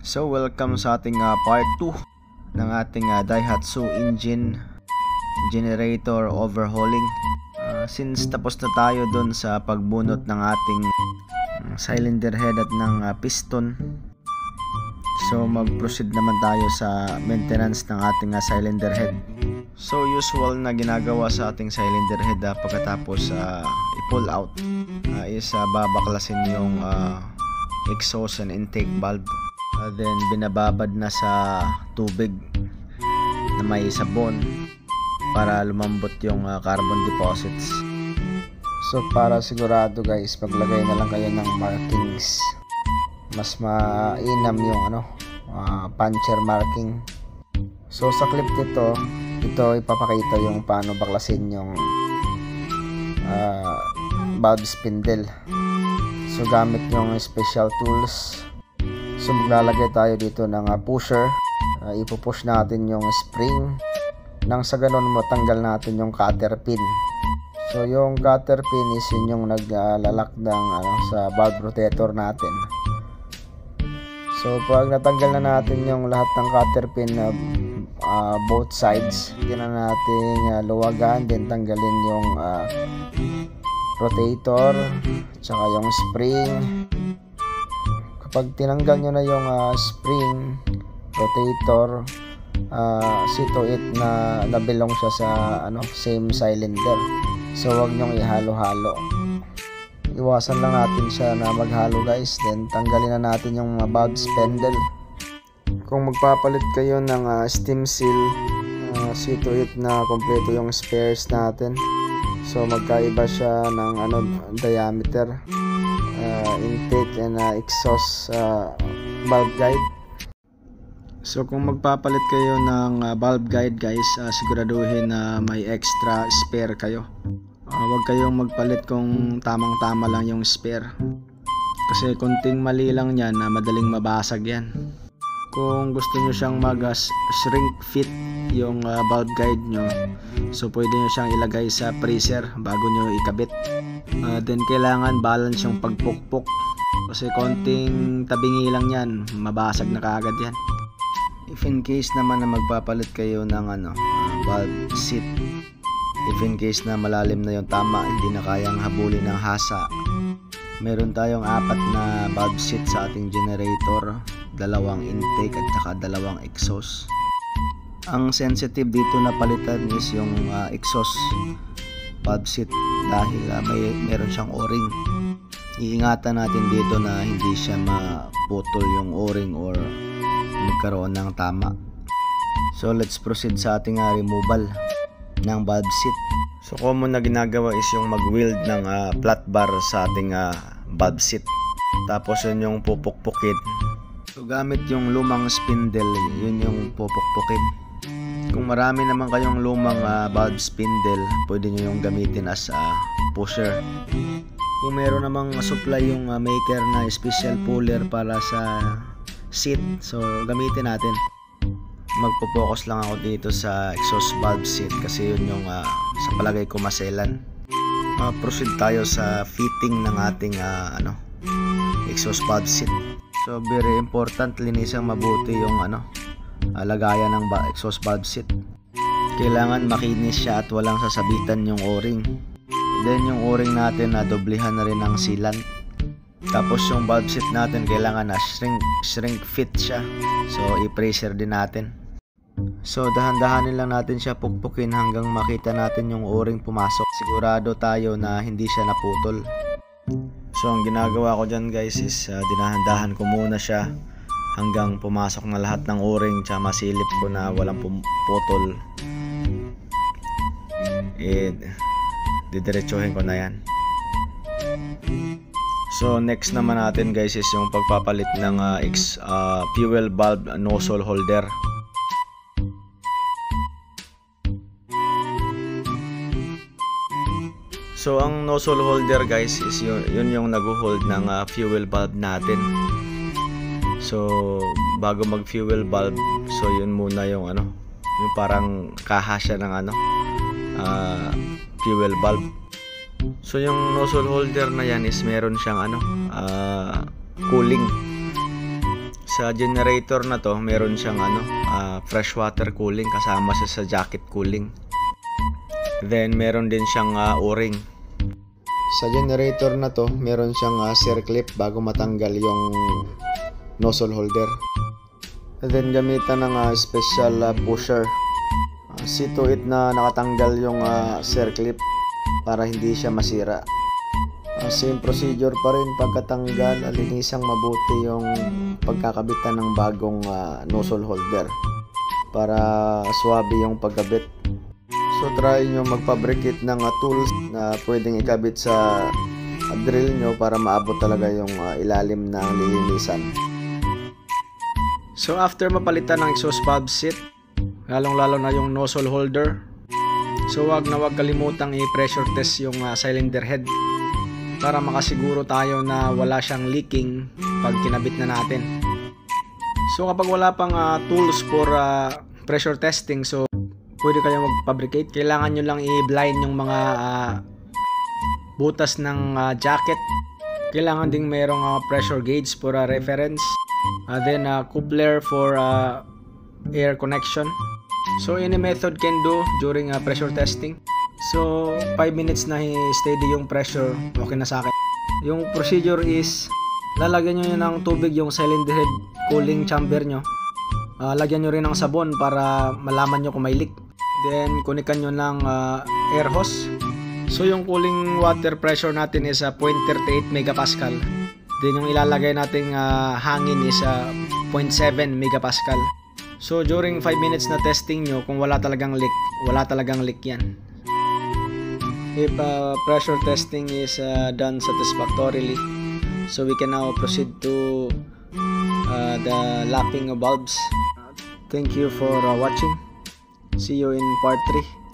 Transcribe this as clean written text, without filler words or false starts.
So welcome sa ating part 2 ng ating Daihatsu engine generator overhauling. Since tapos na tayo dun sa pagbunot ng ating cylinder head at ng piston, so mag-proceed naman tayo sa maintenance ng ating cylinder head. So usual na ginagawa sa ating cylinder head pagkatapos i-pull out is babaklasin yung exhaust and intake valve. Then binababad na sa tubig na may sabon para lumambot yung carbon deposits. So para sigurado guys, paglagay na lang kayo ng markings. Mas mainam yung puncture marking. So sa clip nito, ito ipapakita yung paano baklasin yung valve spindle. So gamit yung special tools. So maglalagay tayo dito ng pusher. Ipupush natin yung spring nang sa ganun matanggal natin yung cutter pin. So yung cutter pin is yun yung naglalak ng sa valve rotator natin. So pag natanggal na natin yung lahat ng cutter pin both sides, hindi na natin luwagan, then tanggalin yung rotator tsaka yung spring. Kapag tinanggal nyo na yung spring, rotator, see to it na nabilong siya sa same cylinder. So wag nyong ihalo-halo. Iwasan lang natin siya na maghalo guys. Then tanggalin na natin yung valve spindle. Kung magpapalit kayo ng steam seal, see to it na kompleto yung spares natin. So magkaiba siya ng diameter, intake and exhaust valve guide. So kung magpapalit kayo ng valve guide guys, siguraduhin na may extra spare kayo. Huwag kayong magpalit kung tamang-tama lang yung spare. Kasi konting mali lang yan, madaling mabasag yan. Kung gusto nyo siyang mag-shrink fit yung valve guide nyo, so pwede nyo siyang ilagay sa freezer bago nyo ikabit. Then kailangan balance yung pagpukpok. Kasi konting tabingi lang yan, mabasag na kaagad yan. If in case naman na magpapalit kayo ng valve seat, if in case na malalim na yung tama, hindi na kayang habulin ng hasa, meron tayong 4 na valve seat sa ating generator, 2 intake at saka 2 exhaust. Ang sensitive dito na palitan is yung exhaust valve seat dahil meron siyang o-ring. Iingatan natin dito na hindi siya maputol yung o-ring or magkaroon ng tama. So let's proceed sa ating removal ng valve seat. So common na ginagawa is yung mag-weld ng flat bar sa ating valve seat. Tapos yun yung pupukpukin. So gamit yung lumang spindle, yun yung pupukpukin. Kung marami naman kayong lumang valve spindle, pwede nyo yung gamitin as pusher. Kung meron namang supply yung maker na special puller para sa seat, so gamitin natin. Magpo-focus lang ako dito sa exhaust valve seat kasi yun yung sa palagay ko maselan. Proceed tayo sa fitting ng ating exhaust valve seat. So very important, linisang mabuti yung lagayan ng exhaust valve seat. Kailangan makinis siya at walang sasabitan yung o-ring. Then yung o-ring natin doblehan na rin ng sealant. Tapos yung valve seat natin kailangan na shrink fit siya. So i-pressure din natin. So dahan-dahanin lang natin siya pukpukin hanggang makita natin yung o-ring pumasok. Sigurado tayo na hindi siya naputol. So ang ginagawa ko dyan guys is dinahan-dahan ko muna siya hanggang pumasok na lahat ng o-ring, tsaka masilip ko na walang putol. Didiretsuhin ko na yan. So next naman natin guys is yung pagpapalit ng fuel valve nozzle holder. So ang nozzle holder guys is yun yung nag-hold ng fuel valve natin. So bago mag fuel valve, so yun muna yung yung parang kaha siya ng fuel valve. So yung nozzle holder na yan is meron siyang cooling Sa generator na to, meron siyang fresh water cooling kasama siya sa jacket cooling. Then meron din siyang O-ring. Sa generator na to, meron siyang circlip bago matanggal yung nozzle holder. Then gamitan ng special pusher. See to it na nakatanggal yung circlip para hindi siya masira. Same procedure pa rin pagkatanggal, linisang mabuti yung pagkakabitan ng bagong nozzle holder para swabe yung pagkabit. So try nyo magfabricate ng tools na pwedeng ikabit sa drill nyo para maabot talaga yung ilalim ng lilinisan. So after mapalitan ng exhaust valve seat, lalong-lalo na yung nozzle holder, so wag kalimutang i-pressure test yung cylinder head para makasiguro tayo na wala siyang leaking pag kinabit na natin. So kapag wala pang tools for pressure testing, so pwede kayo mag-fabricate. Kailangan nyo lang i-blind yung mga butas ng jacket. Kailangan ding mayroong pressure gauge for reference. Then coupler for air connection. So any method can do during pressure testing. So 5 minutes na steady yung pressure, okay na sa akin. Yung procedure is lalagyan nyo ng tubig yung cylinder head cooling chamber nyo. Lagyan nyo rin ng sabon para malaman nyo kung may leak. Then kunikan nyo ng air hose. So yung cooling water pressure natin is 0.38 megapascal. Then yung ilalagay nating hangin is 0.7 megapascal. So during 5 minutes na testing nyo, kung wala talagang leak yan. If pressure testing is done satisfactorily, so we can now proceed to the lapping of bulbs. Thank you for watching. See you in part 3.